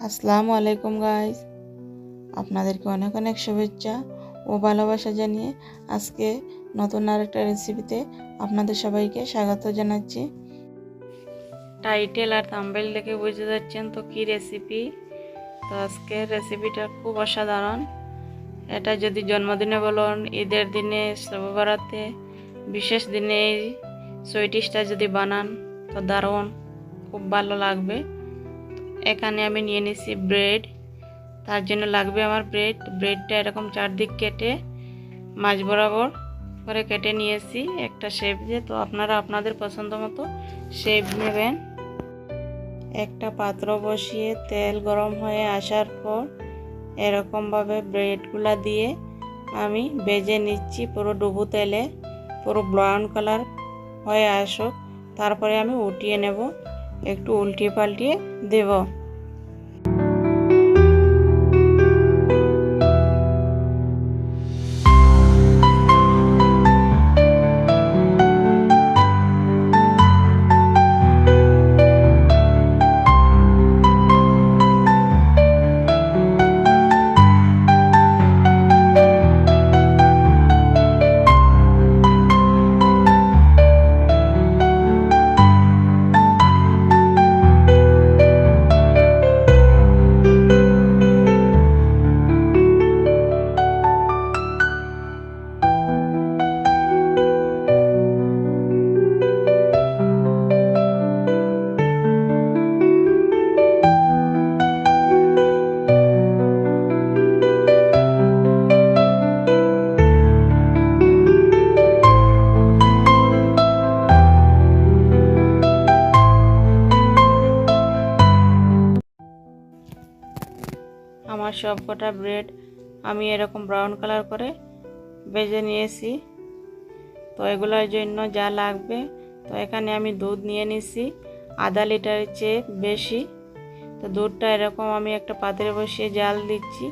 আসসালামু আলাইকুম গাইস, আপনাদেরকে অনেক অনেক শুভেচ্ছা ও ভালোবাসা জানিয়ে আজকে নতুন আরেকটা রেসিপিতে আপনাদের সবাইকে স্বাগত জানাচ্ছি। টাইটেল আর থাম্বনেল দেখে বুঝতে যাচ্ছেন তো কি রেসিপি। তো আজকের রেসিপিটা খুব অসাধারণ। এটা যদি জন্মদিনে বলুন, ঈদের দিনে, শবে বরাতে, বিশেষ দিনে এই সুইট ডিশটা যদি বানান তো দারুণ খুব ভালো লাগবে। এখানে আমি নিয়ে নিছি ব্রেড। তার জন্য লাগবে আমার ব্রেডটা এরকম চারদিক কেটে মাঝ বরাবর করে কেটে নিয়েছি একটা শেপ দিয়ে। তো আপনারা আপনাদের পছন্দ মতো শেপ নেবেন। একটা পাত্র বসিয়ে তেল গরম হয়ে আসার পর এরকমভাবে ব্রেডগুলা দিয়ে আমি ভেজে নিচ্ছি পুরো ডুবো তেলে, পুরো ব্রাউন কালার হয়ে আসুক। তারপরে আমি উঠিয়ে নেব, একটু উল্টিয়ে পাল্টিয়ে দেব। আমার সবকটা ব্রেড আমি এরকম ব্রাউন কালার করে ভেজে নিয়েছি। তো এগুলোর জন্য যা লাগবে, তো এখানে আমি দুধ নিয়ে নিছি আধা লিটারের চেয়ে বেশি। তো দুধটা এরকম আমি একটা পাত্রে বসিয়ে জাল দিচ্ছি,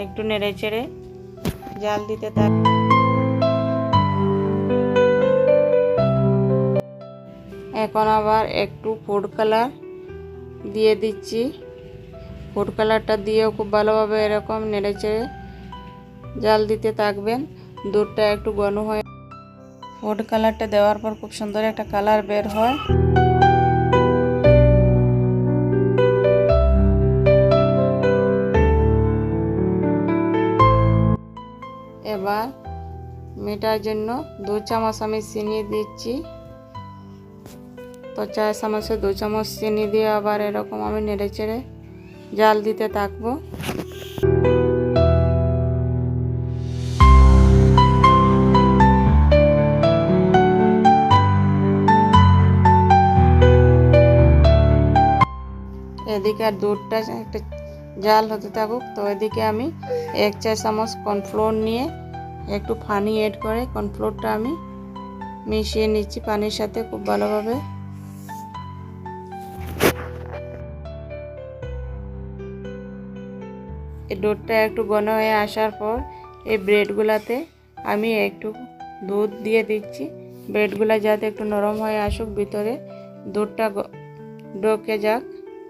একটু নেড়ে চেড়ে জাল দিতে থাক। এখন আবার একটু ফুড কালার দিয়ে দিচ্ছি। ফুড কালারটা দিয়েও খুব ভালোভাবে এরকম নেড়ে চেড়ে জাল দিতে থাকবেন। দুধটা একটু ঘন হয়ে ফুড কালারটা দেওয়ার পর খুব সুন্দর একটা কালার বের হয়। এবার মিঠার জন্য 2 চামচ আমি চিনি দিচ্ছি। তো 4 চামচে 2 চামচ চিনি দিয়ে আবার এরকম আমি নেড়ে চেড়ে জাল দিতে থাকবো। এদিকে আর দুধটা একটা জাল হতে থাকুক। তো এদিকে আমি 1 চা চামচ কর্নফ্লোর নিয়ে একটু পানি এড করে কর্নফ্লোরটা আমি মিশিয়ে নিচ্ছি পানির সাথে খুব ভালোভাবে। এই দুধটা একটু ঘন হয়ে আসার পর এই ব্রেডগুলাতে আমি একটু দুধ দিয়ে দিচ্ছি। ব্রেডগুলা যাতে একটু নরম হয়ে আসুক, ভিতরে দুধটা ঢোকে যাক।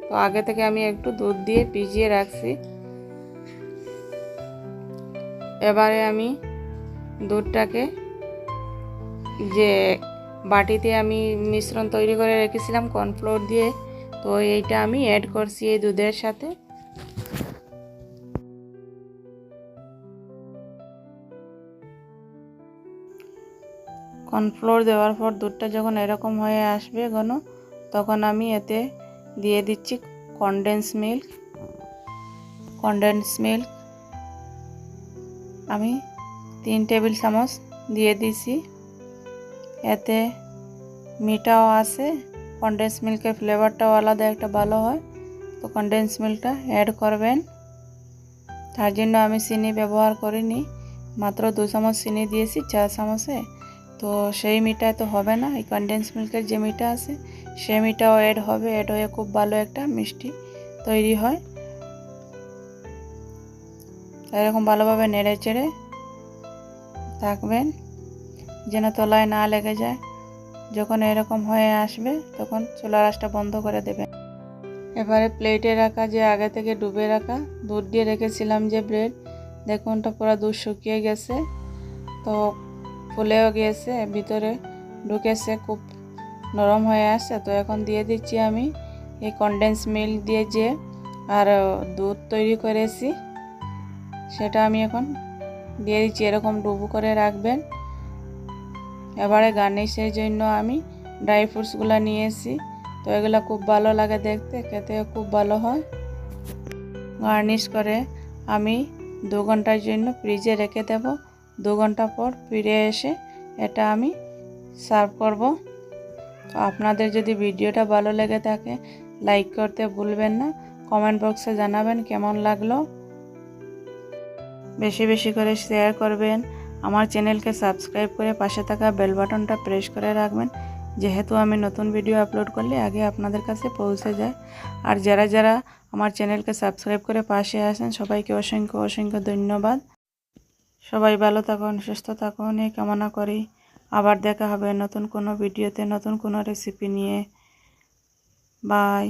তো আগে থেকে আমি একটু দুধ দিয়ে ভিজিয়ে রাখছি। এবারে আমি দুধটাকে যে বাটিতে আমি মিশ্রণ তৈরি করে রেখেছিলাম কর্নফ্লোর দিয়ে, তো এইটা আমি অ্যাড করছি এই দুধের সাথে। কর্নফ্লোর দেওয়ার পর দুধটা যখন এরকম হয়ে আসবে ঘন, তখন আমি এতে দিয়ে দিচ্ছি কনডেন্স মিল্ক আমি 3 টেবিল চামচ দিয়ে দিছি। এতে মিঠাও আছে, কনডেন্স মিল্কের ফ্লেভারটাও আলাদা একটা ভালো হয়। তো কনডেন্স মিল্কটা অ্যাড করবেন। তার জন্য আমি চিনি ব্যবহার করিনি, মাত্র 2 চামচ চিনি দিয়েছি 4 চামচে। তো সেই মিঠায় তো হবে না, এই কনডেন্স মিল্কের যে মিঠা আছে সেই মিঠাও অ্যাড হবে। অ্যাড হয়ে খুব ভালো একটা মিষ্টি তৈরি হয়। এরকম ভালোভাবে নেড়ে চেড়ে থাকবেন যেন তলায় না লেগে যায়। যখন এরকম হয়ে আসবে তখন চুলার আঁচটা বন্ধ করে দেবেন। এবারে প্লেটে রাখা যে আগে থেকে ডুবে রাখা দুধ দিয়ে রেখেছিলাম যে ব্রেড, দেখুন ওটা পুরো দুধ শুকিয়ে গেছে, তো ফুলেও গিয়েছে, ভিতরে ঢুকেছে, খুব নরম হয়ে আসছে। তো এখন দিয়ে দিচ্ছি আমি এই কনডেন্স মিল্ক দিয়ে যে আর দুধ তৈরি করেছি সেটা আমি এখন দিয়ে দিচ্ছি। এরকম ডুবো করে রাখবেন। এবারে গার্নিশের জন্য আমি ড্রাই ফ্রুটসগুলো নিয়েছি, তো এগুলো খুব ভালো লাগে দেখতে, খেতেও খুব ভালো হয়। গার্নিশ করে আমি 2 ঘন্টার জন্য ফ্রিজে রেখে দেব। 2 ঘন্টা পর ফিরে এসে এটা আমি সার্ভ করব। তো আপনাদের যদি ভিডিওটা ভালো লেগে থাকে লাইক করতে ভুলবেন না, কমেন্ট বক্সে জানাবেন কেমন লাগলো, বেশি বেশি করে শেয়ার করবেন, আমার চ্যানেলকে সাবস্ক্রাইব করে পাশে থাকা বেল বাটনটা প্রেস করে রাখবেন, যেহেতু আমি নতুন ভিডিও আপলোড করলে আগে আপনাদের কাছে পৌঁছে যায়। আর যারা যারা আমার চ্যানেলকে সাবস্ক্রাইব করে পাশে আসেন সবাইকে অসংখ্য অসংখ্য ধন্যবাদ। সবাই ভালো থাকুন, সুস্থ থাকুন এই কামনা করি। আবার দেখা হবে নতুন কোনো ভিডিওতে, নতুন কোনো রেসিপি নিয়ে। বাই।